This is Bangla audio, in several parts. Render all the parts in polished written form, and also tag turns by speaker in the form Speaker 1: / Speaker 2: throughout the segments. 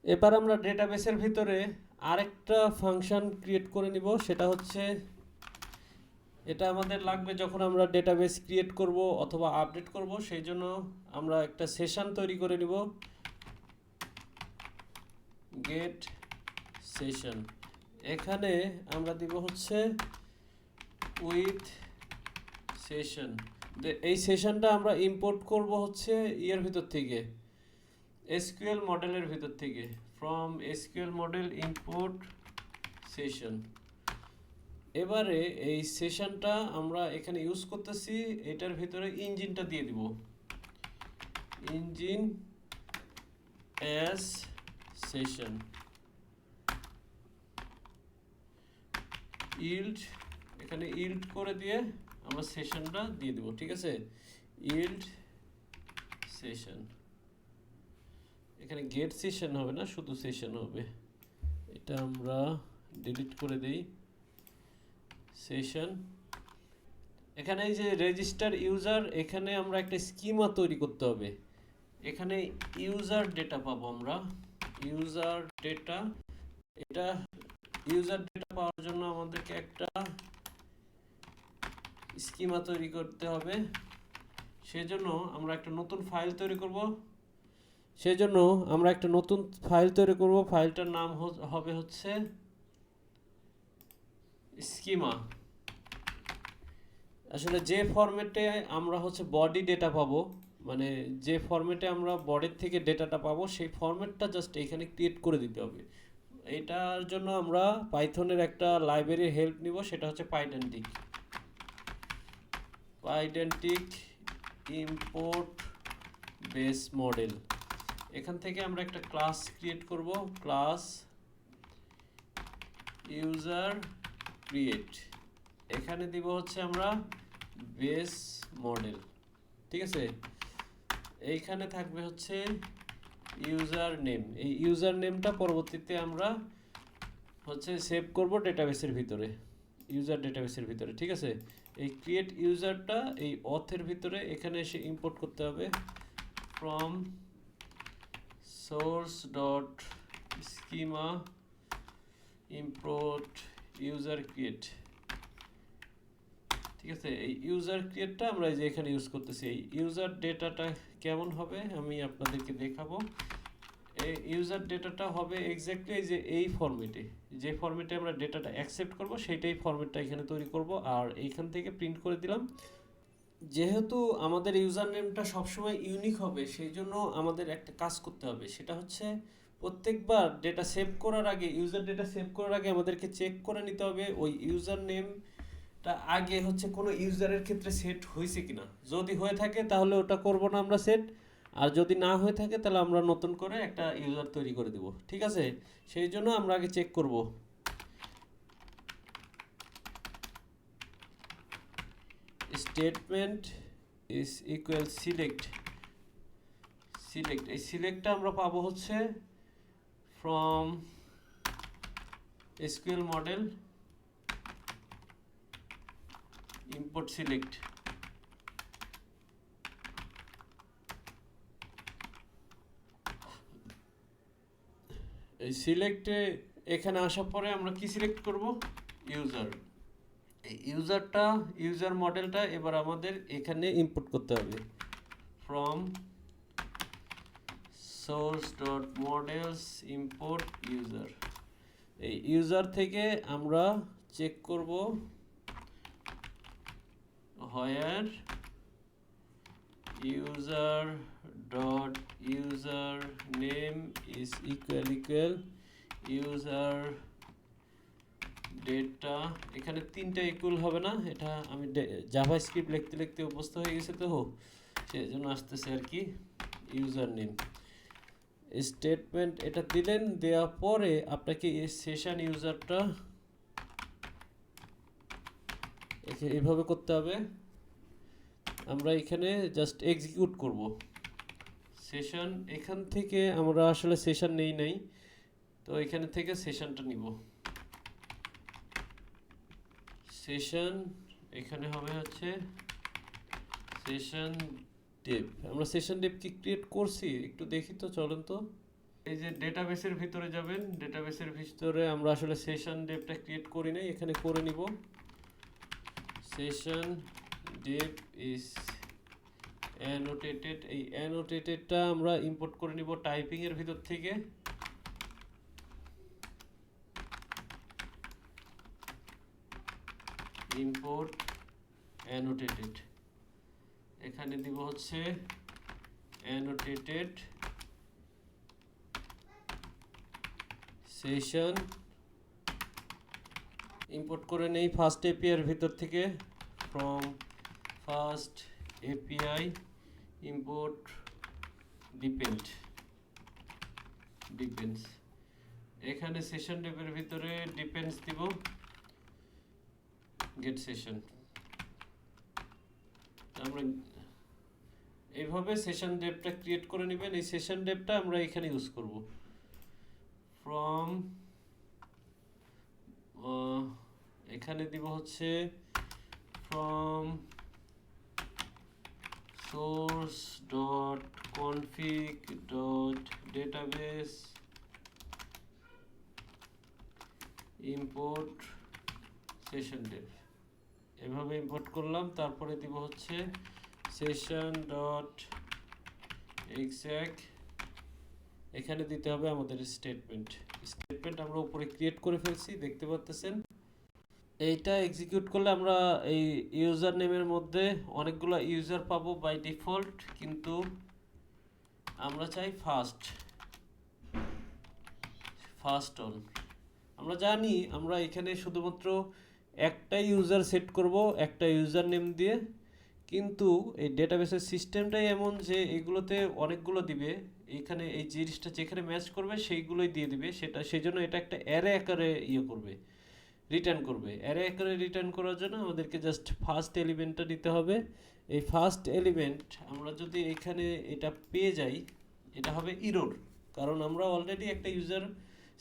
Speaker 1: এবার আমরা ডেটাবেসের ভিতরে আরেকটা ফাংশন ক্রিয়েট করে নিব, সেটা হচ্ছে এটা আমাদের লাগবে যখন আমরা ডেটাবেস ক্রিয়েট করব অথবা আপডেট করব, সেই জন্য আমরা একটা সেশন তৈরি করে নিব, গেট সেশন। এখানে আমরা দিব হচ্ছে উইথ সেশন। এই সেশনটা আমরা ইম্পোর্ট করব হচ্ছে ইয়ের ভিতর থেকে, এসকিউএল মডেলের ভিতর থেকে, from SQL model import session. এবারে এই সেশনটা আমরা এখানে ইউজ করতেছি, এটার ভিতরে ইঞ্জিনটা দিয়ে দিব, ইঞ্জিন অ্যাজ সেশন, ইল্ড, এখানে ইল্ড করে দিয়ে আমরা সেশনটা দিয়ে দেব, ঠিক আছে, ইল্ড সেশন। এখানে গেট সেশন হবে না, শুধু সেশন হবে, এটা আমরা ডিলিট করে দেই, সেশন। এখানে এই যে রেজিস্টার ইউজার, এখানে আমরা একটা স্কিমা তৈরি করতে হবে। এখানে ইউজার ডেটা পাবো আমরা, ইউজার ডেটা। এটা ইউজার ডেটা পাওয়ার জন্য আমাদেরকে একটা স্কিমা তৈরি করতে হবে, সেজন্য আমরা একটা নতুন ফাইল তৈরি করব। ফাইলটার নাম হবে হচ্ছে স্কিমা। আসলে যে ফরম্যাটে আমরা হচ্ছে বডি ডেটা পাবো, মানে যে ফরম্যাটে আমরা বডির থেকে ডেটাটা পাবো, সেই ফরম্যাটটা জাস্ট এখানে ক্রিয়েট করে দিতে হবে। এটার জন্য আমরা পাইথনের একটা লাইব্রেরির হেল্প নিব, সেটা হচ্ছে পাইডেন্টিক, ইম্পোর্ট বেস মডেল। এখান থেকে আমরা একটা ক্লাস ক্রিয়েট করব, ক্লাস ইউজার ক্রিয়েট। এখানে দিব হচ্ছে আমরা বেস মডেল, ঠিক আছে। এইখানে থাকবে হচ্ছে ইউজার নেম। এই ইউজার নেমটা পরবর্তীতে আমরা হচ্ছে সেভ করব ডেটাবেসের ভিতরে, ইউজার ডেটাবেসের ভিতরে, ঠিক আছে। এই ক্রিয়েট ইউজারটা এই অথের ভিতরে এখানে এসে ইম্পোর্ট করতে হবে, from source dot schema import user create, ঠিক আছে। এই ইউজার ক্রিয়েটটা আমরা এই যে এখানে ইউজ করতেছি। এই ইউজার ডেটাটা কেমন হবে আমি আপনাদেরকে দেখাবো। এই ইউজার ডেটাটা হবে এক্স্যাক্টলি এই যে এই ফরম্যাটে, যে ফরম্যাটে আমরা ডেটাটা অ্যাকসেপ্ট করব সেইটাই ফরম্যাটটা এখানে তৈরি করব, আর এইখান থেকে প্রিন্ট করে দিলাম। যেহেতু আমাদের ইউজার নেমটা সবসময় ইউনিক হবে, সেই জন্য আমাদের একটা কাজ করতে হবে, সেটা হচ্ছে প্রত্যেকবার ডেটা সেভ করার আগে, ইউজার ডেটা সেভ করার আগে আমাদেরকে চেক করে নিতে হবে ওই ইউজার নেমটা আগে হচ্ছে কোনো ইউজারের ক্ষেত্রে সেট হয়েছে কিনা। যদি হয়ে থাকে তাহলে ওটা করব না আমরা সেট, আর যদি না হয়ে থাকে তাহলে আমরা নতুন করে একটা ইউজার তৈরি করে দেব, ঠিক আছে। সেই জন্য আমরা আগে চেক করব। স্টেটমেন্ট ইজ ইকুয়াল সিলেক্ট, এই সিলেক্টটা আমরা পাবো হচ্ছে from SQL model import select. এই সিলেক্টে এখানে আসার পরে আমরা কি সিলেক্ট করব, ইউজার। এই ইউজার মডেলটা এবার আমাদের এখানে ইম্পোর্ট করতে হবে, from source dot models import user. এই ইউজার থেকে আমরা চেক করব where user dot user name is equal user data. এখানে তিনটা ইকুয়াল হবে না, এটা আমি জাভা স্ক্রিপ্ট লিখতে লিখতে অভ্যস্ত হয়ে গেছে, তো সেই জন্য আসতেছে আর কি। ইউজার নেম স্টেটমেন্ট এটা দিলেন, দেওয়ার পরে আপনাকে এই সেশন ইউজারটা এইভাবে করতে হবে। আমরা এখানে জাস্ট এক্সিকিউট করব সেশন। এখান থেকে আমরা আসলে সেশন নেই নাই, তো এখানে থেকে সেশনটা নিব, সেশন। এখানে হবে হচ্ছে সেশন ডেপ। আমরা সেশন ডেপ কি ক্রিয়েট করছি একটু দেখি তো, চলেন তো। এই যে ডেটাবেসের ভিতরে যাবেন, ডেটাবেসের ভিতরে আমরা আসলে সেশন ডেপটা ক্রিয়েট করি নাই, এখানে করে নিব। সেশন ডেপ ইজ অ্যানোটেটেড, এই অ্যানোটেটেডটা আমরা ইম্পোর্ট করে নিব টাইপিং এর ভিতর থেকে। ইম্পোর্ট অ্যানোটেটেড, এখানে দিব হচ্ছে অ্যানোটেটেড সেশন, ইম্পোর্ট করে নেই ফার্স্ট এপিআই এর ভিতর থেকে, from first API import depends, এখানে সেশন ডেপের ভিতরে ডিপেন্ডস দিব, গেট সেশন। আমরা এইভাবে সেশন ডেপটা ক্রিয়েট করে নেবেন। এই সেশন ডেপটা আমরা এখানে ইউজ করব। ফ্রম এখানে দিব হচ্ছে from source dot config dot database import session dep, এভাবে ইম্পোর্ট করলাম। তারপরে দিব হচ্ছে সেশন ডট এক্সাক, এখানে দিতে হবে আমাদের স্টেটমেন্ট আমরা উপরে ক্রিয়েট করে ফেলছি, দেখতে পাচ্ছেন। এইটা এক্সিকিউট করলে আমরা এই ইউজার নেমের মধ্যে অনেকগুলো ইউজার পাবো বাই ডিফল্ট, কিন্তু আমরা চাই ফার্স্ট অন। আমরা জানি আমরা এখানে শুধুমাত্র একটা ইউজার সেট করব একটা ইউজার নেম দিয়ে, কিন্তু এই ডেটাবেসের সিস্টেমটাই এমন যে এগুলোতে অনেকগুলো দিবে, এখানে এই জিনিসটা যেখানে ম্যাচ করবে সেইগুলোই দিয়ে দিবে, সেই জন্য এটা একটা অ্যারে আকারে রিটার্ন করবে। অ্যারে আকারে রিটার্ন করার জন্য আমাদেরকে জাস্ট ফার্স্ট এলিমেন্টটা নিতে হবে। এই ফার্স্ট এলিমেন্ট আমরা যদি এখানে এটা পেয়ে যাই, এটা হবে ইরর, কারণ আমরা অলরেডি একটা ইউজার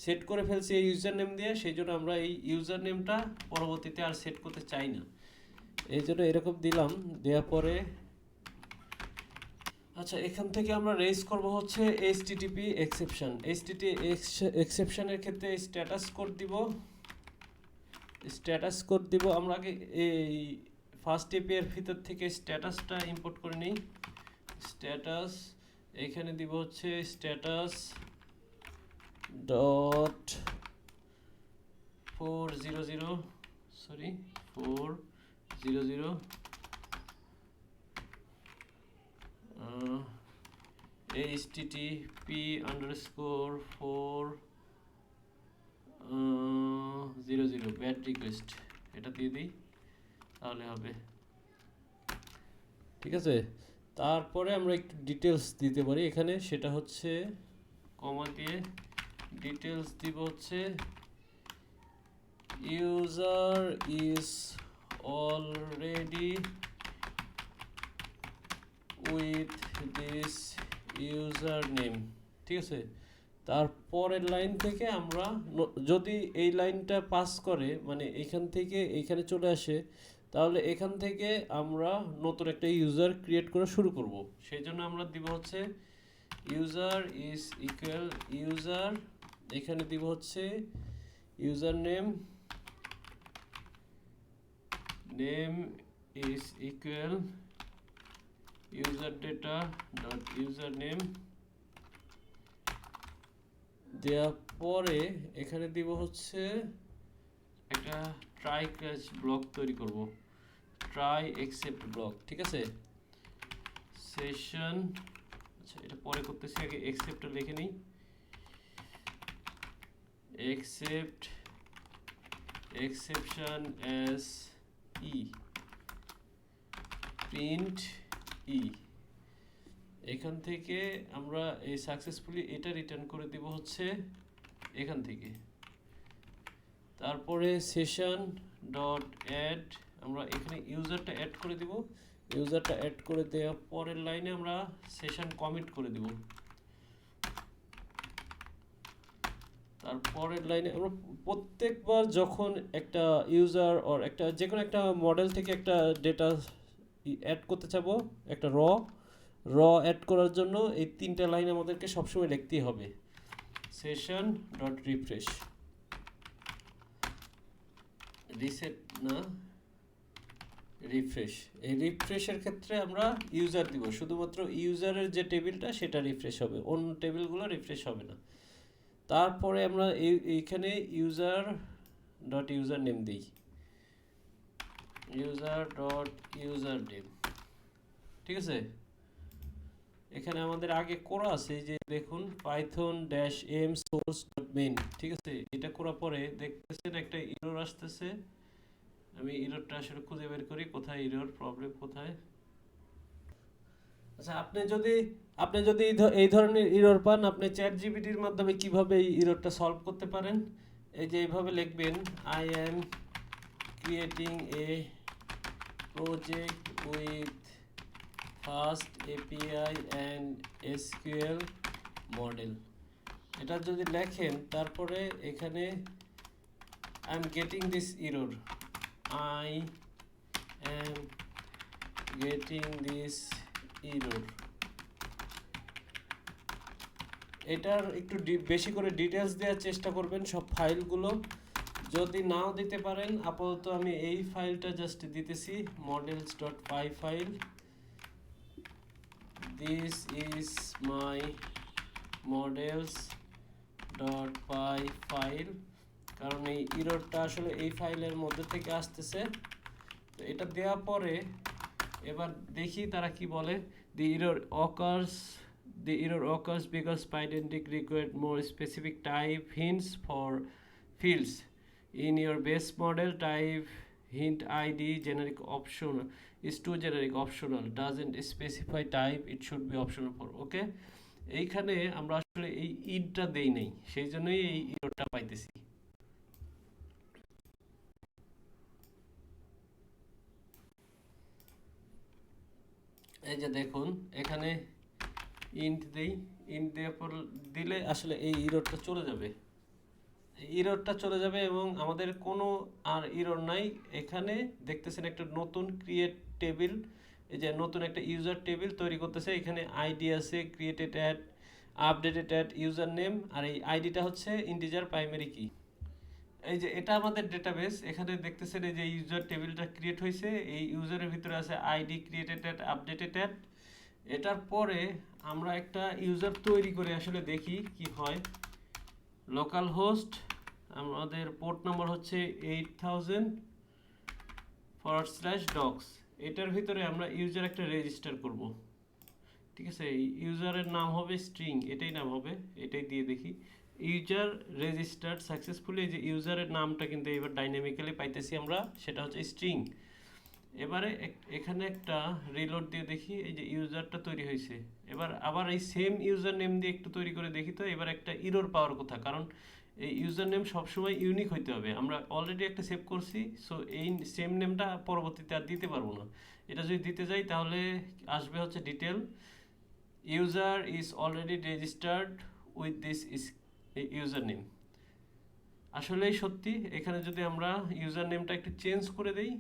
Speaker 1: সেট করে ফেলছি এই ইউজার নেম দিয়ে, সেই জন্য আমরা এই ইউজার নেমটা পরবর্তীতে আর সেট করতে চাই না, এই জন্য এরকম দিলাম। দেওয়ার পরে আচ্ছা, এখান থেকে আমরা রেজ করব হচ্ছে HTTP এক্সেপশন। HTTP এক্সেপশনের ক্ষেত্রে স্ট্যাটাস কোড দিব। আমরা আগে এই ফার্স্ট এপিআই এর ভিতর থেকে স্ট্যাটাসটা ইম্পোর্ট করে নিই। স্ট্যাটাস এখানে দিব হচ্ছে status dot 400 HTTP _ 400 bat request, এটা দিয়ে দিই তাহলে হবে, ঠিক আছে। তারপরে আমরা একটু ডিটেলস দিতে পারি এখানে, সেটা হচ্ছে কমা দিয়ে ডিটেলস দিব হচ্ছে user is already with this user name, ঠিক আছে। তারপরের লাইন থেকে আমরা যদি এই লাইনটা পাস করে, মানে এখান থেকে এইখানে চলে আসে, তাহলে এখান থেকে আমরা নতুন একটা ইউজার ক্রিয়েট করা শুরু করব। সেই জন্য আমরা দিব হচ্ছে ইউজার ইজ ইকুয়াল ইউজার, এখানে দিব হচ্ছে user name is equal user data dot user name, দেওয়ার পরে এখানে দিব হচ্ছে একটা ট্রাই ক্যাচ ব্লক তৈরি করব, ট্রাই এক্সেপ্ট ব্লক, ঠিক আছে। সেশন, আচ্ছা এটা পরে করতেছি, আগে এক্সেপ্টটা লিখে নিই। এক্সেপশন অ্যাজ প্রিন্ট এখান থেকে আমরা এই সাকসেসফুলি এটা রিটার্ন করে দিব হচ্ছে এখান থেকে। তারপরে সেশন ডট অ্যাড, আমরা এখানে ইউজারটা অ্যাড করে দিব। ইউজারটা অ্যাড করে দেওয়ার পরের লাইনে আমরা সেশন কমিট করে দিব। তারপরের লাইনে আমরা প্রত্যেকবার যখন একটা ইউজার অর একটা যে কোনো একটা মডেল থেকে একটা ডেটা অ্যাড করতে চাবো, একটা র অ্যাড করার জন্য এই তিনটা লাইন আমাদেরকে সবসময় লিখতেই হবে। সেশন ডট রিফ্রেশ, রিসেট না রিফ্রেশ। এই রিফ্রেশের ক্ষেত্রে আমরা ইউজার দিব, শুধুমাত্র ইউজারের যে টেবিলটা সেটা রিফ্রেশ হবে, অন্য টেবিলগুলো রিফ্রেশ হবে না। তারপরে আমরা এইখানে ইউজার ডট ইউজার নেম দিই, ইউজার ডট ইউজার নেম, ঠিক আছে। এখানে আমাদের আগে করা আছে যে দেখুন Python dash M source dot main, ঠিক আছে। এটা করার পরে দেখতেছেন একটা এরর আসতেছে, আমি এররটা আসলে খুঁজে বের করি কোথায় এরর, প্রবলেম কোথায়। আচ্ছা, আপনি যদি এই ধরনের এরর পান, আপনি চ্যাট জিপিটির মাধ্যমে কিভাবে এই এররটা সলভ করতে পারেন, এই যে এইভাবে লিখবেন, I am creating a project with fast API and SQL model. এটা যদি লেখেন, তারপরে এখানে I am getting this error, I am getting this error। এটার একটু বেশি করে ডিটেলস দেওয়ার চেষ্টা করবেন সব ফাইলগুলো। যদি নাও দিতে পারেন, আপাতত আমি এই ফাইলটা জাস্ট দিতেছি, models.py file. This is my models.py file, কারণ এই এররটা আসলে এই ফাইলের মধ্যে থেকে আসতেছে। তো এটা দেওয়ার পরে এবার দেখি তারা কি বলে। the error occurs because Pydantic required more specific type hints for fields in your base model. Type hint id generic option is too generic, optional, doesn't specify type, it should be optional for okay। এইখানে আমরা আসলে এই ইনটা দেই নাই, সেই জন্যই এই এররটা পাইতেছি। এই যে দেখুন এখানে ইন্ট দেই, ইন্ট দেওয়ার পর দিলে আসলে এই এররটা চলে যাবে, এররটা চলে যাবে এবং আমাদের কোনো আর এরর নাই। এখানে দেখতেছেন একটা নতুন ক্রিয়েট টেবিল, এই যে নতুন একটা ইউজার টেবিল তৈরি করতেছে। এখানে আইডি আছে, created at, updated at, user name, আর এই আইডিটা হচ্ছে ইন্টিজার প্রাইমারি কি। এই যে এটা আমাদের ডেটাবেস, এখানে দেখতেছেন এই যে ইউজার টেবিলটা ক্রিয়েট হয়েছে, এই ইউজারের ভিতরে আছে ID, created at, updated at. এটার পরে আমরা একটা ইউজার তৈরি করে আসলে দেখি কি হয়। লোকাল হোস্ট, আমাদের পোর্ট নাম্বার হচ্ছে 8000/docs। এটার ভিতরে আমরা ইউজার একটা রেজিস্টার করব, ঠিক আছে। ইউজারের নাম হবে স্ট্রিং, এটাই নাম হবে, এটাই দিয়ে দেখি। ইউজার রেজিস্টার্ড সাকসেসফুলি, এই যে ইউজারের নামটা কিন্তু এবার ডাইনামিক্যালি পাইতেছি আমরা, সেটা হচ্ছে স্ট্রিং। এবারে এখানে একটা রিলোড দিয়ে দেখি, এই যে ইউজারটা তৈরি হয়েছে। এবার আবার এই সেম ইউজার নেম দিয়ে একটু তৈরি করে দেখি, তো এবার একটা এরর পাওয়ার কথা, কারণ এই ইউজার নেম সবসময় ইউনিক হইতে হবে। আমরা অলরেডি একটা সেভ করছি, সো এই সেম নেমটা পরবর্তীতে আর দিতে পারবো না। এটা যদি দিতে যাই তাহলে আসবে হচ্ছে detail, user is already registered with this user name. আসলেই সত্যি, এখানে যদি আমরা ইউজার নেমটা একটু চেঞ্জ করে দেই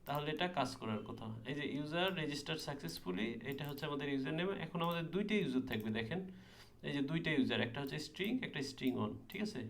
Speaker 1: তাহলে এটা কাজ করার কথা। এই যে ইউজার রেজিস্টার সাকসেসফুলি, এটা হচ্ছে আমাদের ইউজার নেম। এখন আমাদের দুইটা ইউজার থাকবে, দেখেন এই যে দুইটা ইউজার, একটা হচ্ছে স্ট্রিং, একটা স্ট্রিং অন, ঠিক আছে।